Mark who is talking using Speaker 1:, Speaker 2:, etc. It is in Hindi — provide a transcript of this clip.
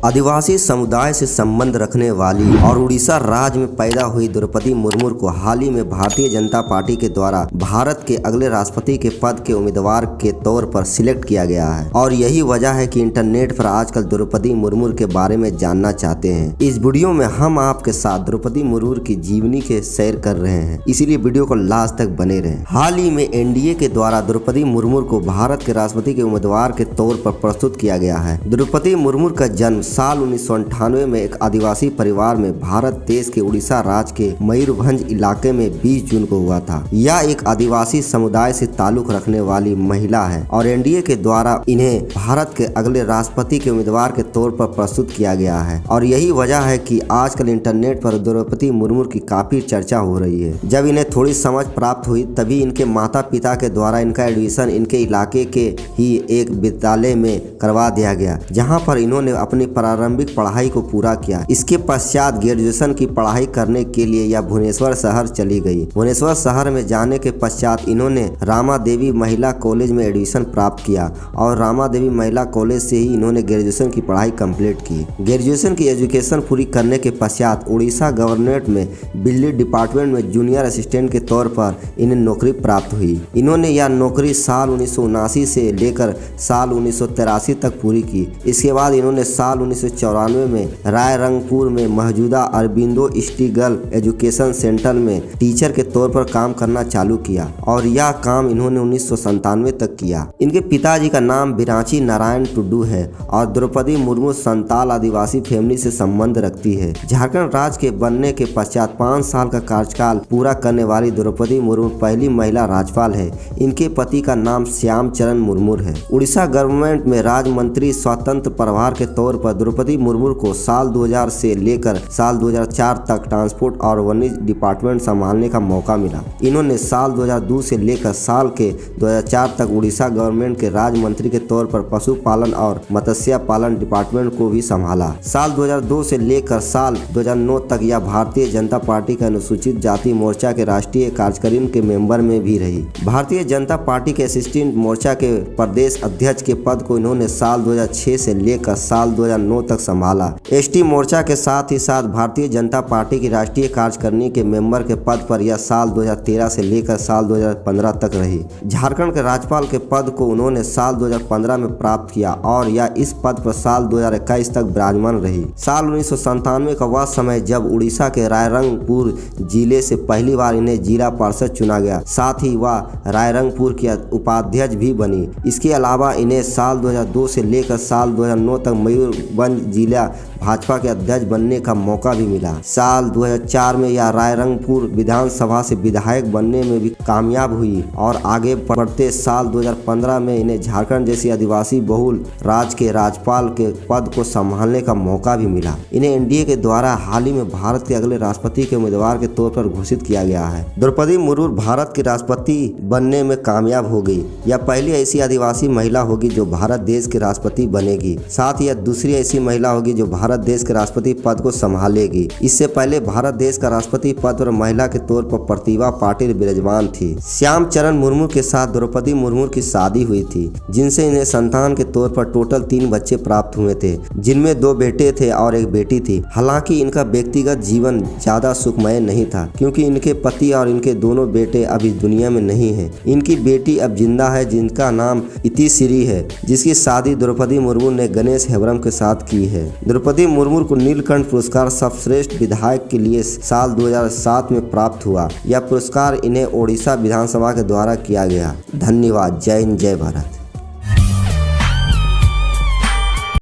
Speaker 1: आदिवासी समुदाय से संबंध रखने वाली और उड़ीसा राज्य में पैदा हुई द्रौपदी मुर्मू को हाल ही में भारतीय जनता पार्टी के द्वारा भारत के अगले राष्ट्रपति के पद के उम्मीदवार के तौर पर सिलेक्ट किया गया है। और यही वजह है कि इंटरनेट पर आजकल द्रौपदी मुर्मू के बारे में जानना चाहते हैं। इस वीडियो में हम आपके साथ द्रौपदी मुर्मू की जीवनी के शेयर कर रहे हैं, इसीलिए वीडियो को लास्ट तक बने रहें। हाल ही में एनडीए के द्वारा द्रौपदी मुर्मू को भारत के राष्ट्रपति के उम्मीदवार के तौर पर प्रस्तुत किया गया है। द्रौपदी मुर्मू का जन्म साल 1998 में एक आदिवासी परिवार में भारत देश के उड़ीसा राज्य के मयूरभंज इलाके में 20 जून को हुआ था। यह एक आदिवासी समुदाय से ताल्लुक रखने वाली महिला है और एनडीए के द्वारा इन्हें भारत के अगले राष्ट्रपति के उम्मीदवार के तौर पर प्रस्तुत किया गया है। और यही वजह है कि आजकल इंटरनेट पर द्रौपदी मुर्मू की काफी चर्चा हो रही है। जब इन्हें थोड़ी समझ प्राप्त हुई तभी इनके माता पिता के द्वारा इनका एडमिशन इनके इलाके के ही एक विद्यालय में करवा दिया गया, जहाँ पर इन्होंने अपनी प्रारंभिक पढ़ाई को पूरा किया। इसके पश्चात ग्रेजुएशन की पढ़ाई करने के लिए यह भुवनेश्वर शहर चली गई। भुवनेश्वर शहर में जाने के पश्चात इन्होंने रामा देवी महिला कॉलेज में एडमिशन प्राप्त किया और रामा देवी महिला कॉलेज से ही इन्होंने ग्रेजुएशन की पढ़ाई कंप्लीट की। ग्रेजुएशन की एजुकेशन पूरी करने के पश्चात उड़ीसा गवर्नमेंट में बिजली डिपार्टमेंट में जूनियर असिस्टेंट के तौर पर इन्हें नौकरी प्राप्त हुई। इन्होंने यह नौकरी साल 1979 से लेकर साल 1983 तक पूरी की। इसके बाद इन्होंने साल 1994 में रायरंगपुर में मौजूदा अरबिंदो स्टीगल एजुकेशन सेंटर में टीचर के तौर पर काम करना चालू किया और यह काम इन्होंने 1997 तक किया। इनके पिताजी का नाम बिराची नारायण टुडू है और द्रौपदी मुर्मू संताल आदिवासी फैमिली से संबंध रखती है। झारखंड राज्य के बनने के पश्चात 5 साल का कार्यकाल पूरा करने वाली द्रौपदी मुर्मू पहली महिला राज्यपाल है। इनके पति का नाम श्याम चरण मुर्मू है। उड़ीसा गवर्नमेंट में राज्य मंत्री स्वतंत्र प्रभार के तौर पर द्रौपदी मुर्मू को साल 2000 से लेकर साल 2004 तक ट्रांसपोर्ट और वाणिज्य डिपार्टमेंट संभालने का मौका मिला। इन्होंने साल 2002 से लेकर साल के 2004 तक उड़ीसा गवर्नमेंट के राज्य मंत्री के तौर पर पशुपालन और मत्स्य पालन डिपार्टमेंट को भी संभाला। साल 2002 से लेकर साल 2009 तक यह भारतीय जनता पार्टी के अनुसूचित जाति मोर्चा के राष्ट्रीय कार्यकारिणी के मेंबर में भी रही। भारतीय जनता पार्टी के असिस्टेंट मोर्चा के प्रदेश अध्यक्ष के पद को इन्होंने साल 2006 से लेकर साल 2009 तक संभाला। एसटी मोर्चा के साथ ही साथ भारतीय जनता पार्टी की राष्ट्रीय कार्यकारिणी के मेंबर के पद पर यह साल 2013 से लेकर साल 2015 तक रही। झारखंड के राज्यपाल के पद को उन्होंने साल 2015 में प्राप्त किया और यह इस पद पर साल 2021 तक विराजमान रही। साल 1997 का वह समय जब उड़ीसा के रायरंगपुर जिले से पहली बार इन्हें जिला पार्षद चुना गया। साथ ही वह रायरंगपुर की उपाध्यक्ष भी बनी। इसके अलावा इन्हें साल 2002 से लेकर साल 2009 तक मयूरभंज जिला भाजपा के अध्यक्ष बनने का मौका भी मिला। साल 2004 में यह रायरंगपुर विधानसभा से विधायक बनने में भी कामयाब हुई और आगे बढ़ते साल 2015 में इन्हें झारखंड जैसी आदिवासी बहुल राज्य के राज्यपाल के पद को संभालने का मौका भी मिला। इन्हें एनडीए के द्वारा हाल ही में भारत के अगले राष्ट्रपति के उम्मीदवार के तौर पर घोषित किया गया है। द्रौपदी मुर्मू भारत की राष्ट्रपति बनने में कामयाब हो गई। यह पहली ऐसी आदिवासी महिला होगी जो भारत देश के राष्ट्रपति बनेगी। साथ ही यह दूसरी ऐसी महिला होगी जो भारत देश के राष्ट्रपति पद को संभालेगी। इससे पहले भारत देश का राष्ट्रपति पद पर महिला के तौर पर प्रतिभा पाटिल विराजमान थी। श्याम चरण मुर्मू के साथ द्रौपदी मुर्मू की शादी हुई थी, जिनसे इन्हें संतान के तौर पर टोटल 3 बच्चे प्राप्त हुए थे, जिनमें 2 बेटे थे और 1 बेटी थी। हालांकि इनका व्यक्तिगत जीवन ज्यादा सुखमय नहीं था, क्योंकि इनके पति और इनके दोनों बेटे अभी दुनिया में नहीं है। इनकी बेटी अब जिंदा है, जिनका नाम इतिश्री है, जिसकी शादी द्रौपदी मुर्मू ने गणेश हेम्ब्रम के साथ की है। द्रौपदी मुर्मू को नीलकंठ पुरस्कार सर्वश्रेष्ठ विधायक के लिए साल 2007 में प्राप्त हुआ। यह पुरस्कार इन्हें ओडिशा विधानसभा के द्वारा किया गया। धन्यवाद। जय हिंद, जय भारत।